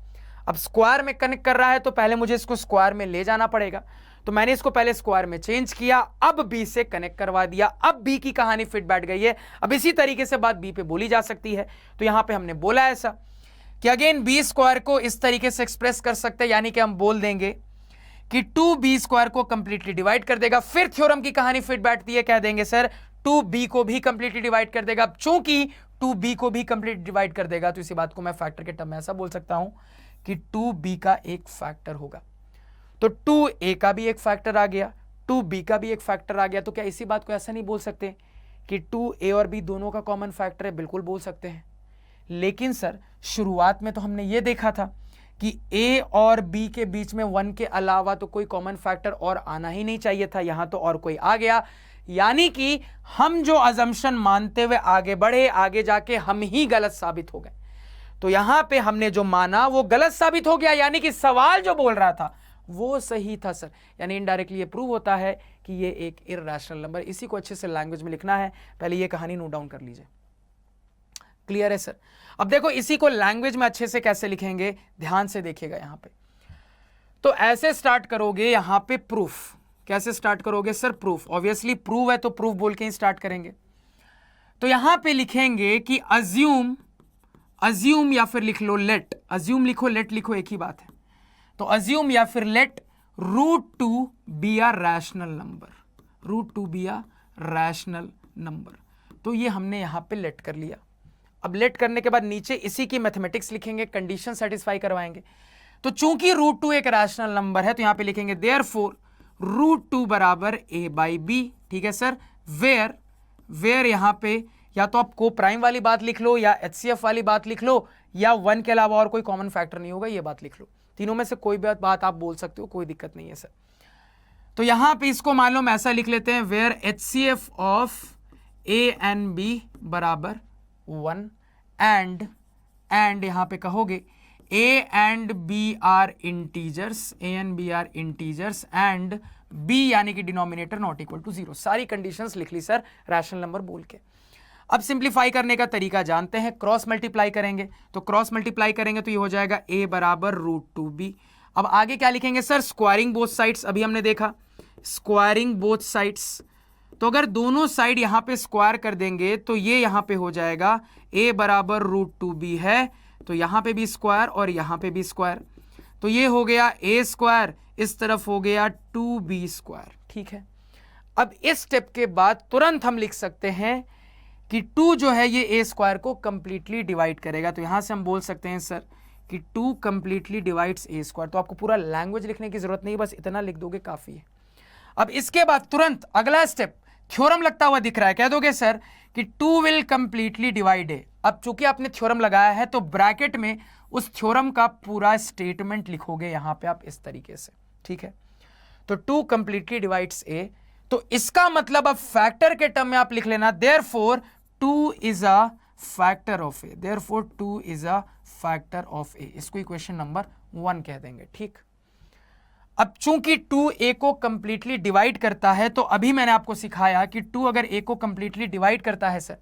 अब स्क्वायर में कनेक्ट कर रहा है तो पहले मुझे इसको स्क्वायर में ले जाना पड़ेगा, तो मैंने इसको पहले स्क्वायर में चेंज किया, अब b से कनेक्ट करवा दिया, अब b की कहानी फिट बैठ गई है। अब इसी तरीके से बात b पे बोली जा सकती है। तो यहां पे हमने बोला ऐसा कि अगेन b स्क्वायर को इस तरीके से एक्सप्रेस कर सकते हैं, यानी कि हम बोल देंगे कि 2b स्क्वायर को कंप्लीटली डिवाइड कर देगा। फिर थ्योरम की कहानी फिट बैठती है, कह देंगे सर 2b को भी कंप्लीटली डिवाइड कर देगा। अब चूंकि 2b को भी कंप्लीट डिवाइड कर देगा तो इसी बात को मैं फैक्टर के टर्म में ऐसा बोल सकता हूं कि 2b का एक फैक्टर होगा। तो 2a का भी एक फैक्टर आ गया, 2b का भी एक फैक्टर आ गया। तो क्या इसी बात को ऐसा नहीं बोल सकते कि 2a और b दोनों का कॉमन फैक्टर है, बिल्कुल बोल सकते हैं। लेकिन सर शुरुआत में तो हमने ये देखा था कि a और b के बीच में 1 के अलावा तो कोई कॉमन फैक्टर और आना ही नहीं चाहिए था, यहां तो और कोई आ गया, यानी कि हम जो अजम्पशन मानते हुए आगे बढ़े, आगे जाके हम ही गलत साबित हो गए। तो यहां पे हमने जो माना वो गलत साबित हो गया, यानी कि सवाल जो बोल रहा था वो सही था सर। यानी इनडायरेक्टली ये प्रूव होता है कि ये एक इर्रेशनल नंबर। इसी को अच्छे से लैंग्वेज में लिखना है, पहले ये कहानी नोट डाउन कर लीजिए। क्लियर है सर। अब देखो इसी को लैंग्वेज में अच्छे से कैसे लिखेंगे, ध्यान से देखिएगा यहां पे। तो ऐसे स्टार्ट करोगे यहां पे प्रूफ, कैसे स्टार्ट करोगे सर, प्रूफ। ऑब्वियसली प्रूव है तो प्रूफ बोल के ही स्टार्ट करेंगे। तो यहां पे लिखेंगे कि अज्यूम या फिर लिख लो लेट, अज्यूम लिखो लेट लिखो एक ही बात है। तो अज्यूम या फिर let √2 be a rational number, √2 be a rational number. तो ये हमने यहां पे लेट कर लिया। अब लेट करने के बाद नीचे इसी की मैथमेटिक्स लिखेंगे, कंडीशन सेटिस्फाई करवाएंगे। तो चूंकि √2 एक रैशनल नंबर है तो यहां पे लिखेंगे देयरफॉर √2 बराबर a बाई बी। ठीक है सर। वेयर यहां पे या तो आप को प्राइम वाली बात लिख लो या HCF वाली बात लिख लो या 1 के अलावा और कोई कॉमन फैक्टर नहीं होगा, ये बात लिख लो। तीनों में से कोई भी बात आप बोल सकते हो, कोई दिक्कत नहीं है सर। तो यहां पे इसको मान लो हम ऐसा लिख लेते हैं, where HCF of a and b बराबर 1 एंड यहां पे कहोगे a and b are integers, a and b are integers and b यानी कि डिनोमिनेटर नॉट इक्वल टू 0। सारी कंडीशंस लिख ली सर रैशनल नंबर बोल के। अब सिंप्लीफाई करने का तरीका जानते हैं, क्रॉस मल्टीप्लाई करेंगे। तो क्रॉस मल्टीप्लाई करेंगे तो ये हो जाएगा a बराबर √2b। अब आगे क्या लिखेंगे सर, स्क्वायरिंग बोथ साइड्स। अभी हमने देखा स्क्वायरिंग बोथ साइड्स, तो अगर दोनों साइड यहां पे स्क्वायर कर देंगे तो ये यहां पे हो जाएगा a बराबर √2b है, तो यहां पे भी स्क्वायर और यहां पे भी स्क्वायर, तो ये हो गया a स्क्वायर, इस तरफ हो गया 2b स्क्वायर। ठीक है। अब इस स्टेप के बाद तुरंत हम लिख सकते हैं कि 2 जो है ये a स्क्वायर को कंप्लीटली डिवाइड करेगा। तो यहां से हम बोल सकते हैं सर कि 2 कंप्लीटली डिवाइड्स a स्क्वायर। तो आपको पूरा लैंग्वेज लिखने की जरूरत नहीं, बस इतना लिख दोगे काफी है। अब इसके बाद तुरंत अगला स्टेप थ्योरम लगता हुआ दिख रहा है, कह दोगे सर कि 2 विल कंप्लीटली डिवाइड a। अब चूंकि आपने थ्योरम लगाया है तो ब्रैकेट में उस थ्योरम का पूरा स्टेटमेंट लिखोगे यहां पे आप इस तरीके से। ठीक है। तो 2 कंप्लीटली डिवाइड्स a, तो इसका मतलब अब फैक्टर के टर्म में आप लिख लेना therefore 2 is a factor of a, therefore 2 is a factor of a। इसको इक्वेशन नंबर 1 कह देंगे। ठीक। अब चूंकि 2 a को कंप्लीटली डिवाइड करता है, तो अभी मैंने आपको सिखाया कि 2 अगर a को कंप्लीटली डिवाइड करता है सर,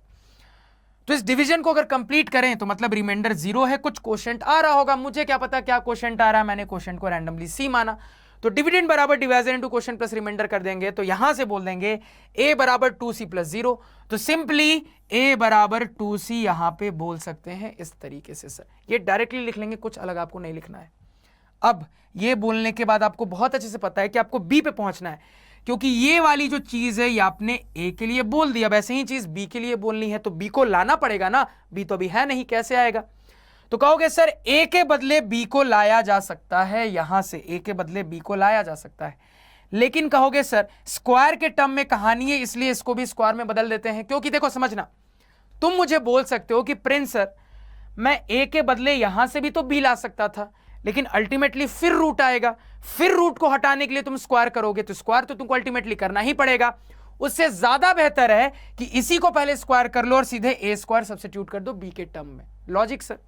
तो इस डिवीजन को अगर कंप्लीट करें तो मतलब रिमाइंडर 0 है, कुछ क्वोशंट आ रहा होगा, मुझे क्या पता क्या क्वोशंट आ रहा है, मैंने क्वोशंट को रैंडमली c माना। तो डिविडेंड बराबर divisor into quotient plus remainder कर देंगे, तो यहां से बोल देंगे a बराबर 2c प्लस 0, तो सिंपली a बराबर 2c यहां पे बोल सकते हैं इस तरीके से सर। ये डायरेक्टली लिख लेंगे, कुछ अलग आपको नहीं लिखना है। अब ये बोलने के बाद आपको बहुत अच्छे से पता है कि आपको b पे पहुंचना है, क्योंकि ये वाली जो चीज है ये आपने a के लिए बोल दिया, वैसे ही चीज b के लिए बोलनी है, तो b को लाना पड़ेगा ना, b तो अभी है नहीं, कैसे आएगा? तो कहोगे सर a के बदले b को लाया जा सकता है, यहां से a के बदले b को लाया जा सकता है, लेकिन कहोगे सर स्क्वायर के टर्म में कहानी है इसलिए इसको भी स्क्वायर में बदल देते हैं। क्योंकि देखो समझना, तुम मुझे बोल सकते हो कि प्रिंस सर मैं a के बदले यहां से भी तो b ला सकता था, लेकिन अल्टीमेटली फिर रूट आएगा, फिर रूट को हटाने के लिए तुम स्क्वायर करोगे, तो स्क्वायर तो तुमको अल्टीमेटली करना ही पड़ेगा। उससे ज्यादा बेहतर है कि इसी को पहले स्क्वायर कर लो और सीधे a स्क्वायर सब्स्टिट्यूट कर दो b के टर्म में। Logic sir.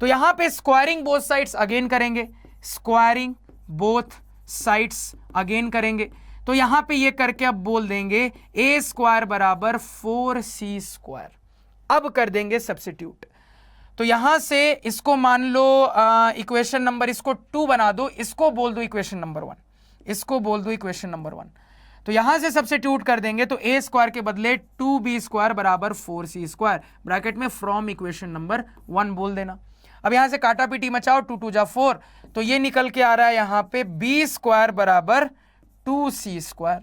तो यहां पे स्क्वायरिंग बोथ साइड्स अगेन करेंगे, स्क्वायरिंग बोथ साइड्स अगेन करेंगे, तो यहां पे ये करके अब बोल देंगे a स्क्वायर बराबर 4c स्क्वायर। अब कर देंगे सब्स्टिट्यूट, तो यहां से इसको मान लो इक्वेशन नंबर, इसको 2 बना दो, इसको बोल दो इक्वेशन नंबर 1, इसको बोल दो इक्वेशन नंबर 1। तो यहां से सब्स्टिट्यूट कर देंगे, तो a स्क्वायर के बदले 2b स्क्वायर बराबर 4c स्क्वायर, ब्रैकेट में फ्रॉम इक्वेशन नंबर 1 बोल देना। अब यहां से काटा पीटी मचाओ, 2 2 जा 4, तो ये निकल के आ रहा है यहां पे b स्क्वायर बराबर 2c स्क्वायर।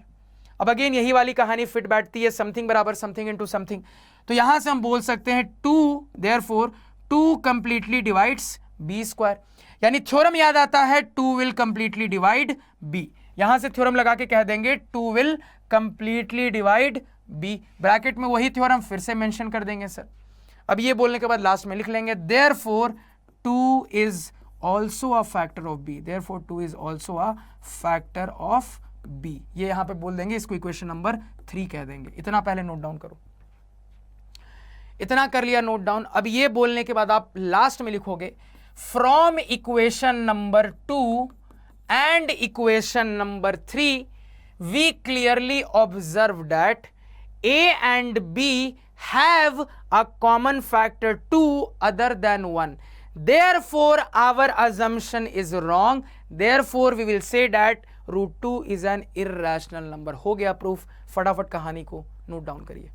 अब अगेन यही वाली कहानी फिट बैठती है, समथिंग बराबर समथिंग इनटू समथिंग, तो यहां से हम बोल सकते हैं 2 therefore 2 completely divides b square, यानी थ्योरम याद आता है 2 विल कंप्लीटली डिवाइड b, यहां से थ्योरम लगा के कह देंगे 2 will completely divide b, bracket में वही थ्योरम फिर से मेंशन कर देंगे सर। अब ये बोलने के बाद लास्ट में लिख लेंगे therefore 2 is also a factor of b, therefore 2 is also a factor of b, ये यहां पे बोल देंगे, इसको इक्वेशन नंबर 3 कह देंगे। इतना पहले नोट डाउन करो, इतना कर लिया नोट डाउन। अब ये बोलने के बाद आप लास्ट में लिखोगे from equation number 2 and equation number 3 we clearly observe that a and b have a common factor 2 other than 1, therefore our assumption is wrong, therefore we will say that root 2 is an irrational number। हो गया proof. फटाफट कहानी को note down करिए।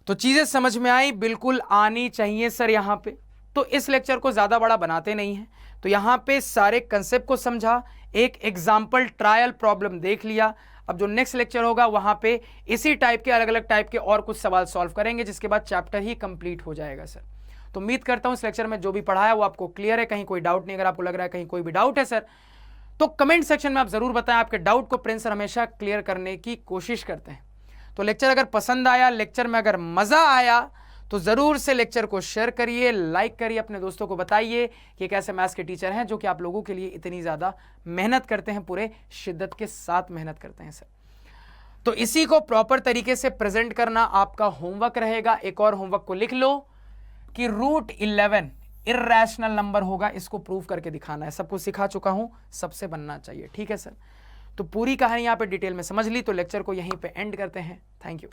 तो चीजें समझ में आई, बिल्कुल आनी चाहिए सर यहां पे। तो इस लेक्चर को ज्यादा बड़ा बनाते नहीं है, तो यहां पे सारे कंसेप्ट को समझा, एक एग्जाम्पल ट्रायल प्रॉब्लम देख लिया। अब जो नेक्स्ट लेक्चर होगा वहां पे इसी टाइप के अलग अलग टाइप के और कुछ सवाल सॉल्व करेंगे, जिसके बाद चैप्टर ही कंप्लीट हो जाएगा सर। तो उम्मीद करता हूं इस लेक्चर में जो भी पढ़ाया वो आपको क्लियर है, कहीं कोई डाउट नहीं। अगर आपको लग रहा है कहीं कोई भी डाउट है सर, तो कमेंट सेक्शन में आप जरूर बताएं। आपके डाउट को प्रिंस सर हमेशा क्लियर करने की कोशिश करते हैं। तो लेक्चर अगर पसंद आया, लेक्चर में अगर मजा आया, तो जरूर से लेक्चर को शेयर करिए, लाइक करिए, अपने दोस्तों को बताइए कि एक ऐसे मैथ्स के टीचर हैं जो कि आप लोगों के लिए इतनी ज्यादा मेहनत करते हैं, पूरे शिद्दत के साथ मेहनत करते हैं सर। तो इसी को प्रॉपर तरीके से प्रेजेंट करना आपका होमवर्क रहेगा। एक और होमवर्क को लिख लो कि रूट 11 इर्रेशनल नंबर होगा, इसको प्रूव करके दिखाना है। सब कुछ सिखा चुका हूं, सबसे बनना चाहिए, ठीक है सर। तो पूरी कहानी यहां पे डिटेल में समझ ली, तो लेक्चर को यहीं पे एंड करते हैं। Thank you.